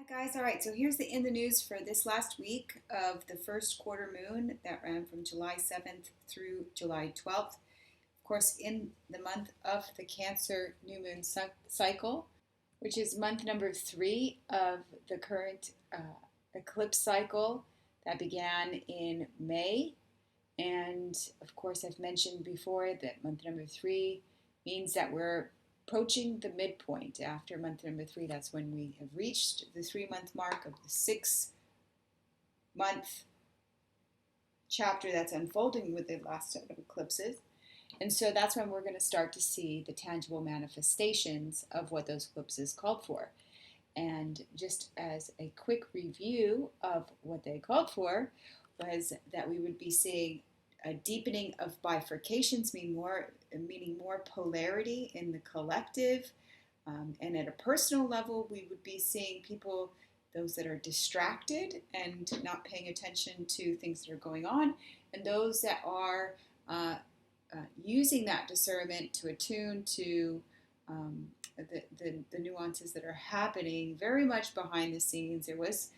Hi guys, all right, so here's the in the news for this last week of the first quarter moon that ran from July 7th through July 12th. Of course, in the month of the Cancer new moon cycle, which is month number 3 of the current eclipse cycle that began in May. And of course, I've mentioned before that month number 3 means that we're approaching the midpoint. After month number 3, that's when we have reached the 3-month mark of the 6-month chapter that's unfolding with the last set of eclipses. And so that's when we're going to start to see the tangible manifestations of what those eclipses called for. And just as a quick review of what they called for was that we would be seeing a deepening of bifurcations, meaning more polarity in the collective. And at a personal level, we would be seeing people, those that are distracted and not paying attention to things that are going on, and those that are using that discernment to attune to the nuances that are happening very much behind the scenes. There was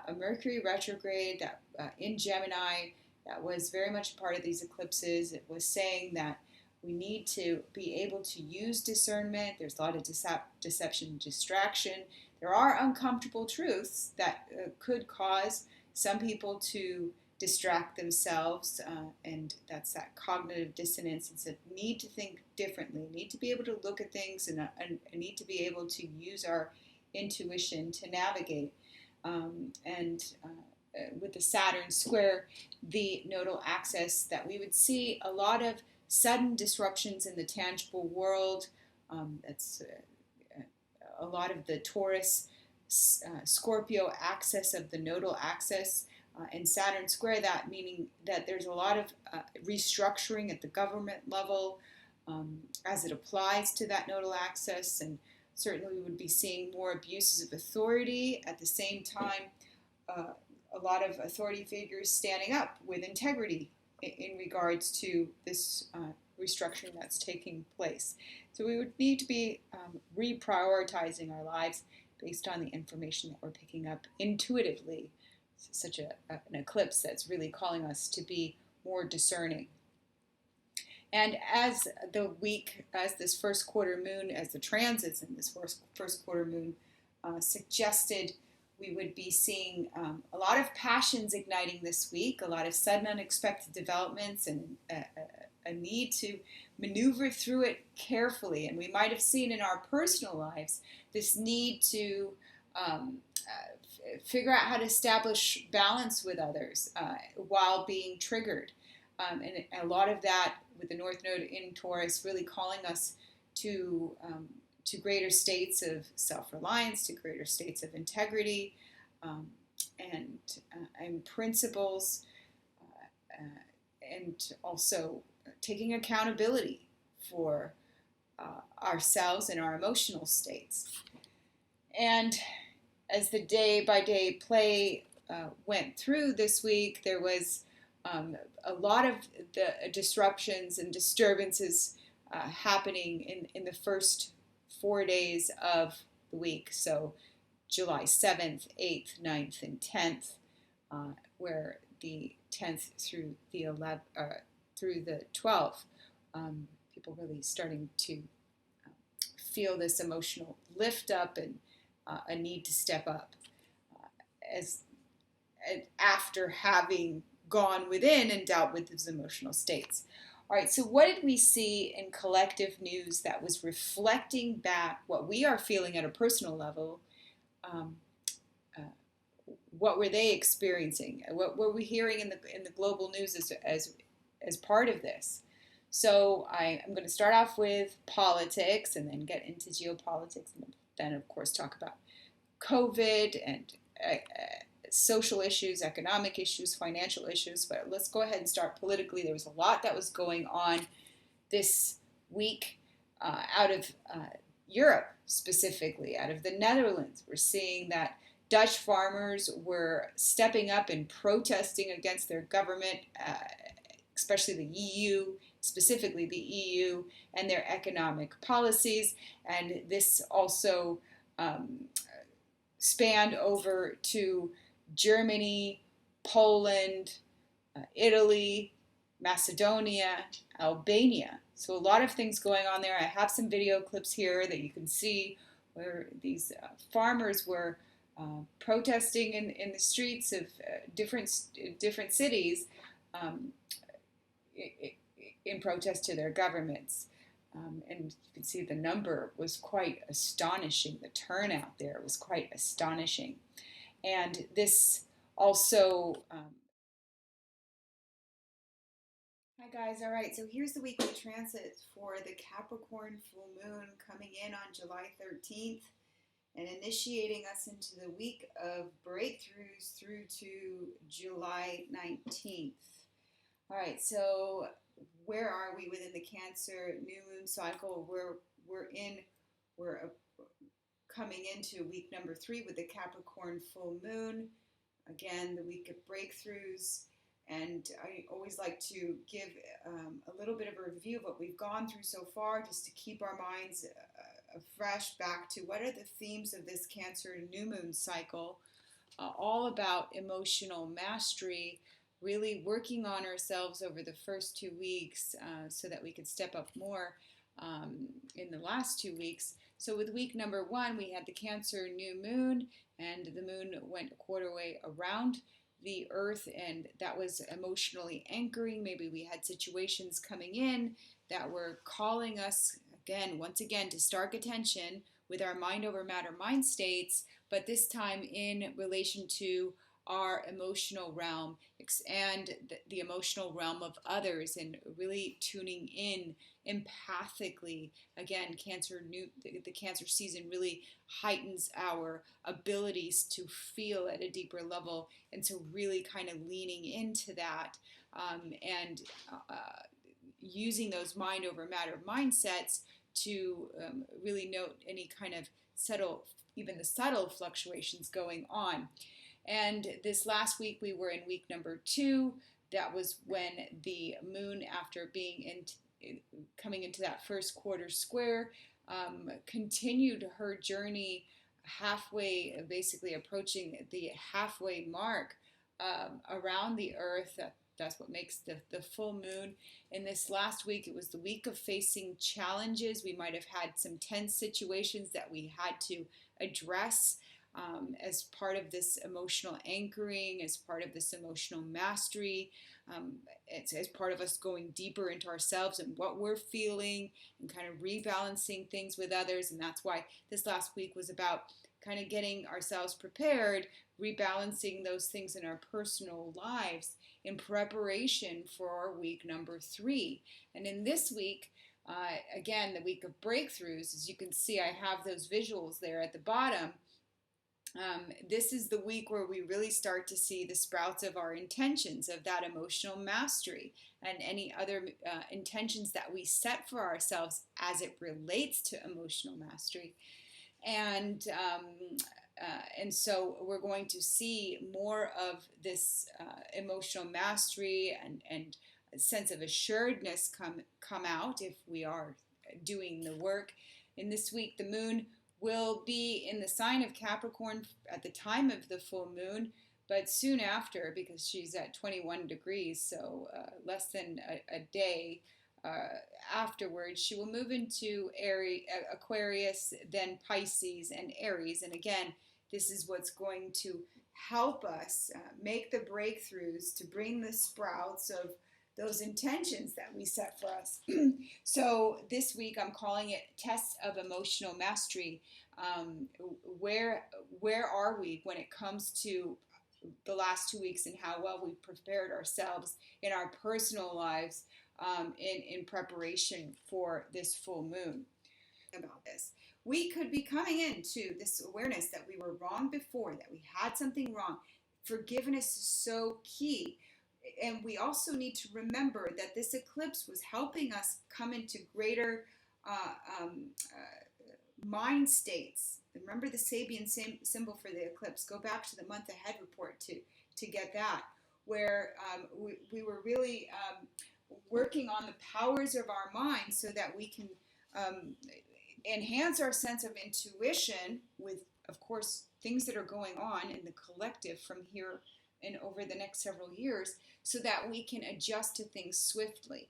a Mercury retrograde that in Gemini that was very much part of these eclipses. It was saying that we need to be able to use discernment. There's a lot of deception and distraction. There are uncomfortable truths that could cause some people to distract themselves, and that's that cognitive dissonance. It's a need to think differently, need to be able to look at things, and a need to be able to use our intuition to navigate. With the Saturn square, the nodal axis, that we would see a lot of sudden disruptions in the tangible world. That's a lot of the Taurus Scorpio axis of the nodal axis, and Saturn square that, meaning that there's a lot of restructuring at the government level as it applies to that nodal axis, and certainly we would be seeing more abuses of authority. At the same time, a lot of authority figures standing up with integrity in regards to this restructuring that's taking place. So we would need to be reprioritizing our lives based on the information that we're picking up intuitively. It's such an eclipse that's really calling us to be more discerning. And as the week, as this first quarter moon, as the transits in this first quarter moon suggested, we would be seeing a lot of passions igniting this week, a lot of sudden unexpected developments, and a need to maneuver through it carefully. And we might have seen in our personal lives this need to figure out how to establish balance with others while being triggered. And a lot of that with the North Node in Taurus really calling us to greater states of self-reliance, to greater states of integrity, and principles, and also taking accountability for ourselves and our emotional states. And as the day-by-day play went through this week, there was a lot of the disruptions and disturbances happening in the first 4 days of the week. So July 7th, 8th, 9th, and 10th, where the 10th through the 11th, through the 12th, people really starting to feel this emotional lift up and a need to step up as after having gone within and dealt with those emotional states. All right, so what did we see in collective news that was reflecting back what we are feeling at a personal level? What were they experiencing? What were we hearing in the global news as part of this? So I'm going to start off with politics and then get into geopolitics, and then of course talk about COVID and social issues, economic issues, financial issues. But let's go ahead and start politically. There was a lot that was going on this week out of Europe, specifically out of the Netherlands. We're seeing that Dutch farmers were stepping up and protesting against their government, especially the EU, specifically the EU and their economic policies. And this also spanned over to Germany, Poland, Italy, Macedonia, Albania. So a lot of things going on there. I have some video clips here that you can see where these farmers were protesting in the streets of different cities um, in protest to their governments. And you can see the number was quite astonishing. The turnout there was quite astonishing. And this also hi guys, all right, so here's the weekly transit for the Capricorn full moon coming in on July 13th and initiating us into the week of breakthroughs through to July 19th. All right, so where are we within the Cancer new moon cycle? We're coming into week number 3 with the Capricorn full moon. Again, the week of breakthroughs. And I always like to give a little bit of a review of what we've gone through so far, just to keep our minds fresh back to what are the themes of this Cancer new moon cycle, all about emotional mastery, really working on ourselves over the first 2 weeks so that we could step up more in the last 2 weeks. So with week number 1, we had the Cancer new moon, and the moon went a quarter way around the earth, and that was emotionally anchoring. Maybe we had situations coming in that were calling us once again to stark attention with our mind over matter mind states, but this time in relation to our emotional realm and the emotional realm of others, and really tuning in empathically. Again, the Cancer season really heightens our abilities to feel at a deeper level, and so really kind of leaning into that and using those mind over matter mindsets to really note any kind of even the subtle fluctuations going on. And this last week we were in week number 2. That was when the moon, after coming into that first quarter square, continued her journey halfway, basically approaching the halfway mark around the earth. That's what makes the full moon. In this last week, it was the week of facing challenges. We might have had some tense situations that we had to address as part of this emotional anchoring, as part of this emotional mastery. It's as part of us going deeper into ourselves and what we're feeling, and kind of rebalancing things with others. And that's why this last week was about kind of getting ourselves prepared, rebalancing those things in our personal lives in preparation for our week number 3. And in this week, again, the week of breakthroughs, as you can see, I have those visuals there at the bottom. This is the week where we really start to see the sprouts of our intentions, of that emotional mastery, and any other intentions that we set for ourselves as it relates to emotional mastery. And so we're going to see more of this emotional mastery and a sense of assuredness come out if we are doing the work. In this week, the moon will be in the sign of Capricorn at the time of the full moon, but soon after, because she's at 21 degrees, so less than a day afterwards, she will move into Aquarius, then Pisces and Aries. And again, this is what's going to help us make the breakthroughs to bring the sprouts of those intentions that we set for us. So this week I'm calling it Tests of Emotional Mastery. Where are we when it comes to the last 2 weeks, and how well we've prepared ourselves in our personal lives in preparation for this full moon? About this, we could be coming into this awareness that we were wrong before, that we had something wrong. Forgiveness is so key. And we also need to remember that this eclipse was helping us come into greater mind states. Remember the Sabian symbol for the eclipse. Go back to the month ahead report to get that, where we were really working on the powers of our mind so that we can enhance our sense of intuition with of course, things that are going on in the collective from here and over the next several years, so that we can adjust to things swiftly,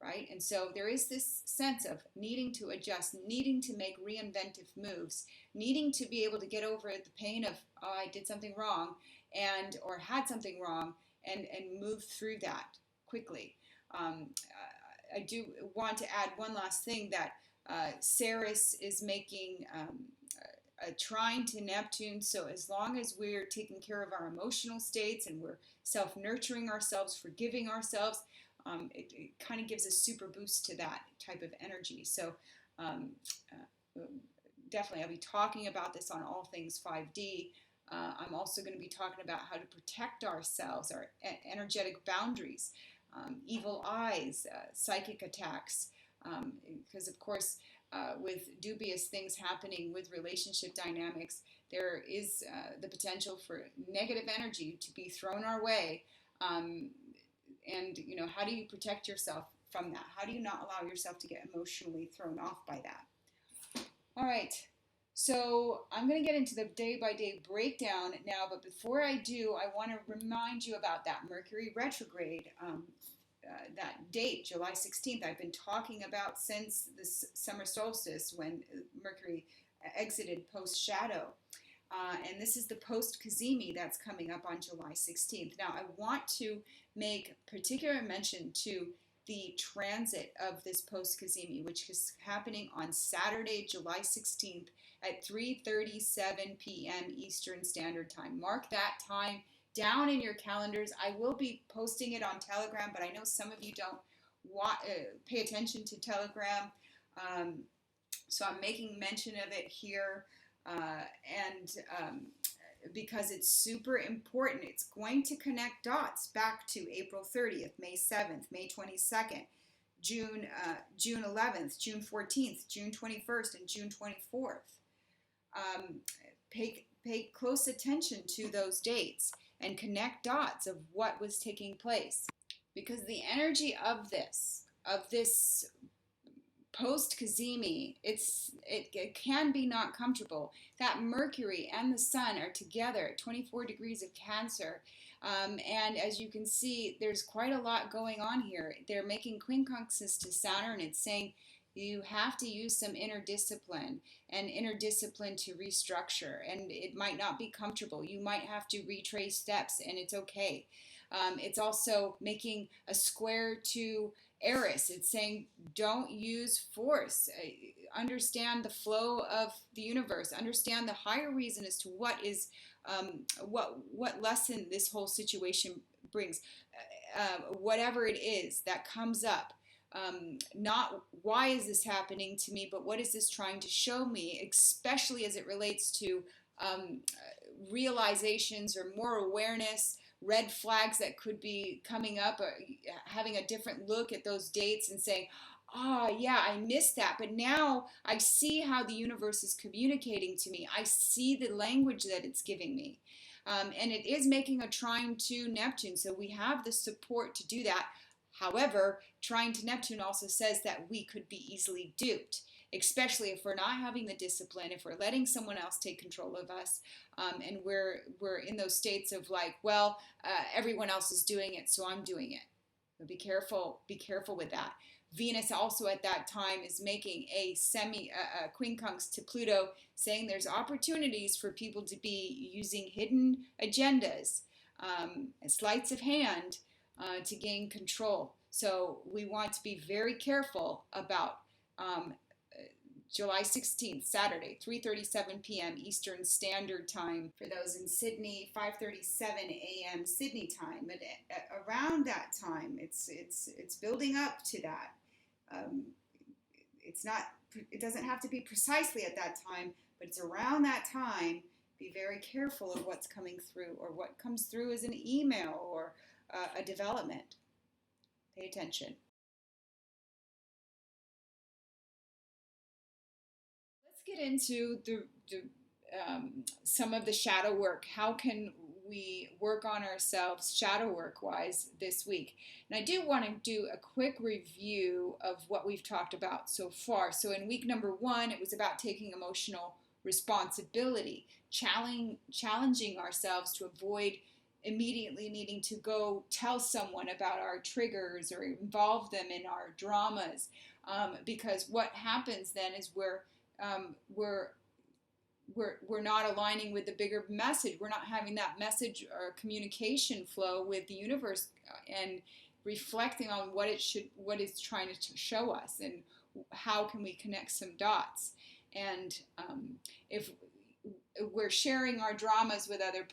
right? And so there is this sense of needing to adjust, needing to make reinventive moves, needing to be able to get over the pain of, oh, I did something wrong, and or had something wrong, and move through that quickly. I do want to add one last thing, that Ceres is making a trine to Neptune. So as long as we're taking care of our emotional states and we're self-nurturing ourselves, forgiving ourselves, it kind of gives a super boost to that type of energy. So definitely I'll be talking about this on All Things 5D. I'm also going to be talking about how to protect ourselves, our energetic boundaries, evil eyes, psychic attacks, because of course with dubious things happening with relationship dynamics, there is the potential for negative energy to be thrown our way. And you know, how do you protect yourself from that? How do you not allow yourself to get emotionally thrown off by that? All right, so I'm going to get into the day-by-day breakdown now, but before I do, I want to remind you about that Mercury retrograde, that date, July 16th. I've been talking about since the summer solstice, when Mercury exited post-shadow. And this is the post-Cazimi that's coming up on July 16th. Now, I want to make particular mention to the transit of this post-Cazimi, which is happening on Saturday, July 16th at 3:37 p.m. Eastern Standard Time. Mark that time down in your calendars. I will be posting it on Telegram, but I know some of you don't pay attention to Telegram, so I'm making mention of it here, because it's super important. It's going to connect dots back to April 30th, May 7th, May 22nd, June 11th, June 14th, June 21st, and June 24th. Pay close attention to those dates and connect dots of what was taking place, because the energy of this post-Cazimi, it can be not comfortable. That Mercury and the Sun are together at 24 degrees of Cancer, and as you can see, there's quite a lot going on here. They're making quincunxes to Saturn. It's saying you have to use some inner discipline to restructure, and it might not be comfortable. You might have to retrace steps, and it's okay. It's also making a square to Eris. It's saying don't use force. Understand the flow of the universe. Understand the higher reason as to what is what lesson this whole situation brings. Whatever it is that comes up. Not why is this happening to me, but what is this trying to show me, especially as it relates to realizations or more awareness, red flags that could be coming up, or having a different look at those dates and saying, oh yeah, I missed that, but now I see how the universe is communicating to me. I see the language that it's giving me. And it is making a trine to Neptune, so we have the support to do that. However, trine to Neptune also says that we could be easily duped, especially if we're not having the discipline, if we're letting someone else take control of us, and we're in those states of like, well, everyone else is doing it, so I'm doing it. But be careful with that. Venus also at that time is making a quincunx to Pluto, saying there's opportunities for people to be using hidden agendas, sleights of hand, to gain control. So we want to be very careful about July 16th, Saturday, 3:37 p.m. Eastern Standard Time. For those in Sydney, 5:37 a.m. Sydney time. But around that time, it's building up to that. It doesn't have to be precisely at that time, but it's around that time. Be very careful of what's coming through, or what comes through as an email or a development. Pay attention. Let's get into some of the shadow work. How can we work on ourselves shadow work wise this week? And I do want to do a quick review of what we've talked about so far. So in week number 1, it was about taking emotional responsibility, challenging ourselves to avoid immediately needing to go tell someone about our triggers or involve them in our dramas, because what happens then is we're not aligning with the bigger message. We're not having that message or communication flow with the universe and reflecting on what it's trying to show us, and how can we connect some dots. And if we're sharing our dramas with other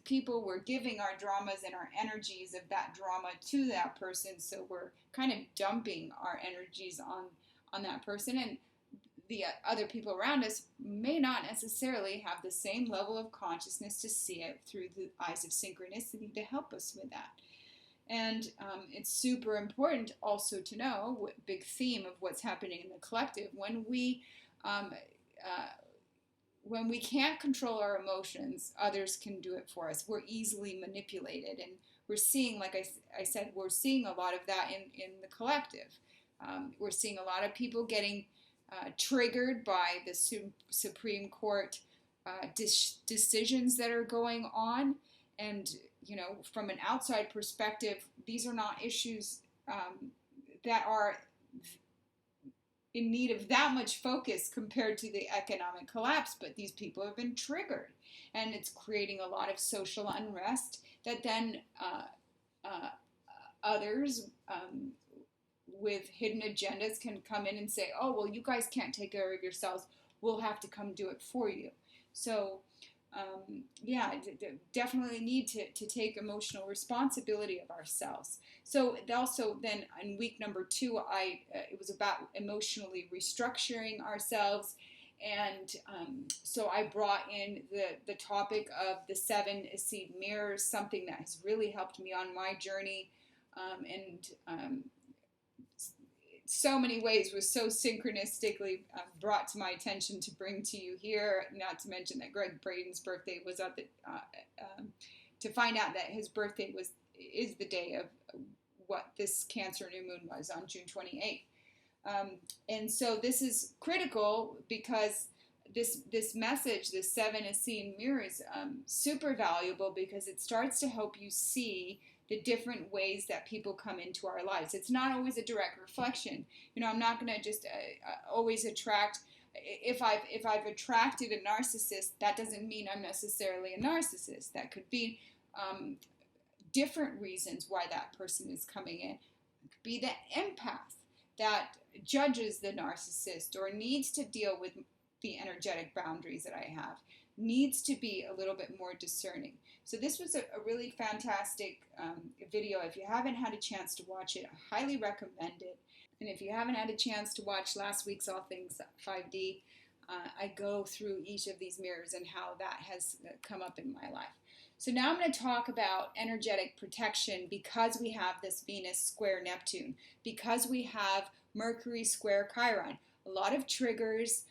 people, we're giving our dramas and our energies of that drama to that person. So we're kind of dumping our energies on that person, and the other people around us may not necessarily have the same level of consciousness to see it through the eyes of synchronicity to help us with that. And it's super important also to know, what big theme of what's happening in the collective, when we can't control our emotions, others can do it for us. We're easily manipulated, and we're seeing, like I said, we're seeing a lot of that in the collective. We're seeing a lot of people getting triggered by the Supreme Court decisions that are going on. And, from an outside perspective, these are not issues that are in need of that much focus compared to the economic collapse, but these people have been triggered, and it's creating a lot of social unrest that then others with hidden agendas can come in and say, oh, well, you guys can't take care of yourselves, we'll have to come do it for you. So definitely need to take emotional responsibility of ourselves. So also then in week number 2, it was about emotionally restructuring ourselves. And so I brought in the topic of the 7 seed mirrors, something that has really helped me on my journey, and so many ways was so synchronistically brought to my attention to bring to you here. Not to mention that Greg Braden's birthday was up to find out that his birthday is the day of what this Cancer new moon was on June 28th. And so this is critical because this message, the 7 seen mirror, is super valuable because it starts to help you see the different ways that people come into our lives. It's not always a direct reflection. I'm not going to just always attract. If I've attracted a narcissist, that doesn't mean I'm necessarily a narcissist. That could be different reasons why that person is coming in. It could be the empath that judges the narcissist or needs to deal with the energetic boundaries that I have, needs to be a little bit more discerning. So this was a really fantastic video. If you haven't had a chance to watch it, I highly recommend it. And if you haven't had a chance to watch last week's All Things 5D, I go through each of these mirrors and how that has come up in my life. So now I'm going to talk about energetic protection because we have this Venus square Neptune, because we have Mercury square Chiron. A lot of triggers,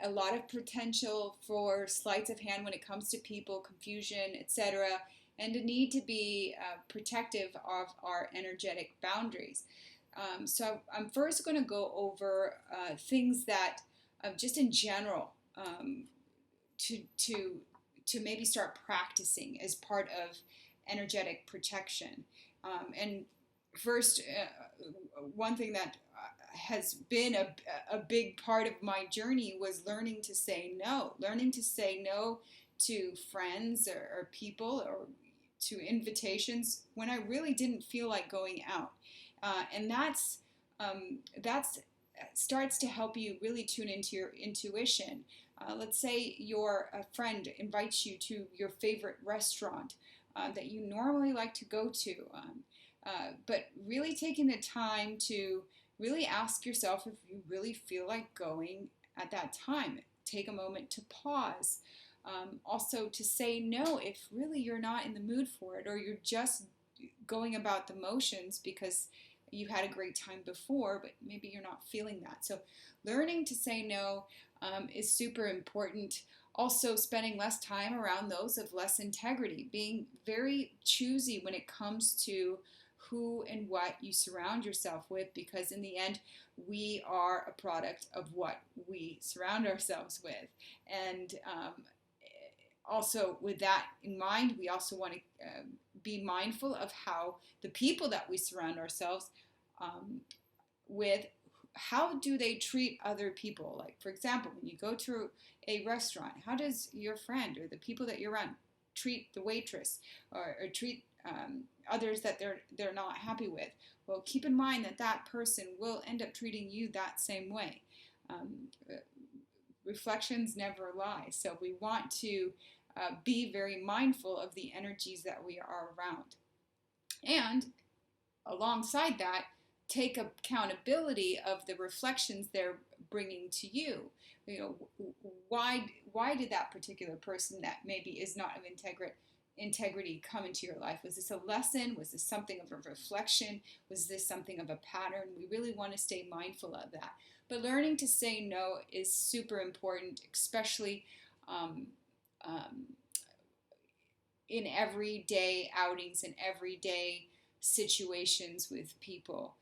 a lot of potential for sleights of hand when it comes to people, confusion, etc., and a need to be protective of our energetic boundaries. So I'm first going to go over things that, just in general, to maybe start practicing as part of energetic protection. And first, one thing that has been a big part of my journey was learning to say no to friends or people or to invitations when I really didn't feel like going out. And that's starts to help you really tune into your intuition. Let's say a friend invites you to your favorite restaurant that you normally like to go to, but really taking the time to really ask yourself if you really feel like going at that time. Take a moment to pause. Also to say no if really you're not in the mood for it, or you're just going about the motions because you had a great time before, but maybe you're not feeling that. So learning to say no is super important. Also spending less time around those of less integrity, being very choosy when it comes to who and what you surround yourself with, because in the end, we are a product of what we surround ourselves with. And also, with that in mind, we also want to be mindful of how the people that we surround ourselves with, how do they treat other people? Like, for example, when you go to a restaurant, how does your friend or the people that you're around treat the waitress, or treat others that they're not happy with? Well, keep in mind that that person will end up treating you that same way. Reflections never lie, so we want to be very mindful of the energies that we are around. And alongside that, take accountability of the reflections they're bringing to you. You know, why did that particular person that maybe is not of integrity come into your life? Was this a lesson? Was this something of a reflection? Was this something of a pattern? We really want to stay mindful of that. But learning to say no is super important, especially in everyday outings and everyday situations with people.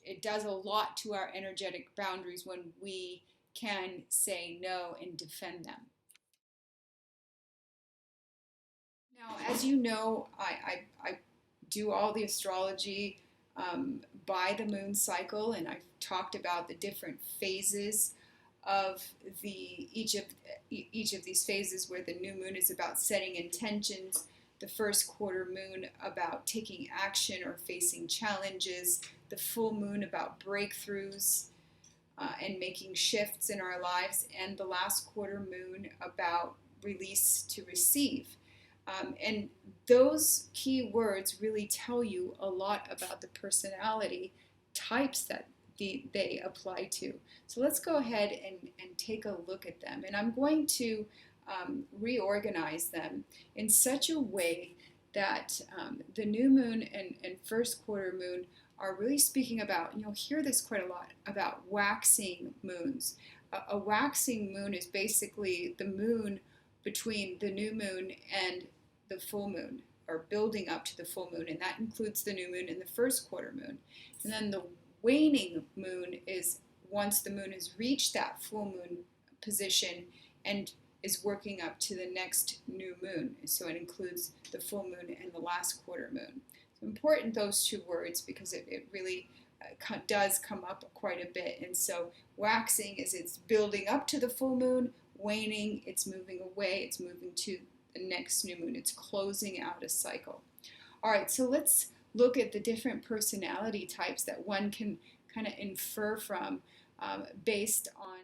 It does a lot to our energetic boundaries when we can say no and defend them. Now, as you know, I do all the astrology by the moon cycle, and I've talked about the different phases of each of these phases, where the new moon is about setting intentions, the first quarter moon about taking action or facing challenges, the full moon about breakthroughs and making shifts in our lives, and the last quarter moon about release to receive. And those key words really tell you a lot about the personality types that they apply to. So let's go ahead and take a look at them. And I'm going to reorganize them in such a way that the new moon and first quarter moon are really speaking about, you'll hear this quite a lot, about waxing moons. A waxing moon is basically the moon between the new moon and the full moon, or building up to the full moon, and that includes the new moon and the first quarter moon. And then the waning moon is once the moon has reached that full moon position and is working up to the next new moon. So it includes the full moon and the last quarter moon. So important, those two words, because it really does come up quite a bit. And so waxing is it's building up to the full moon, waning, it's moving away, it's moving to the next new moon, it's closing out a cycle. All right, so let's look at the different personality types that one can kind of infer from based on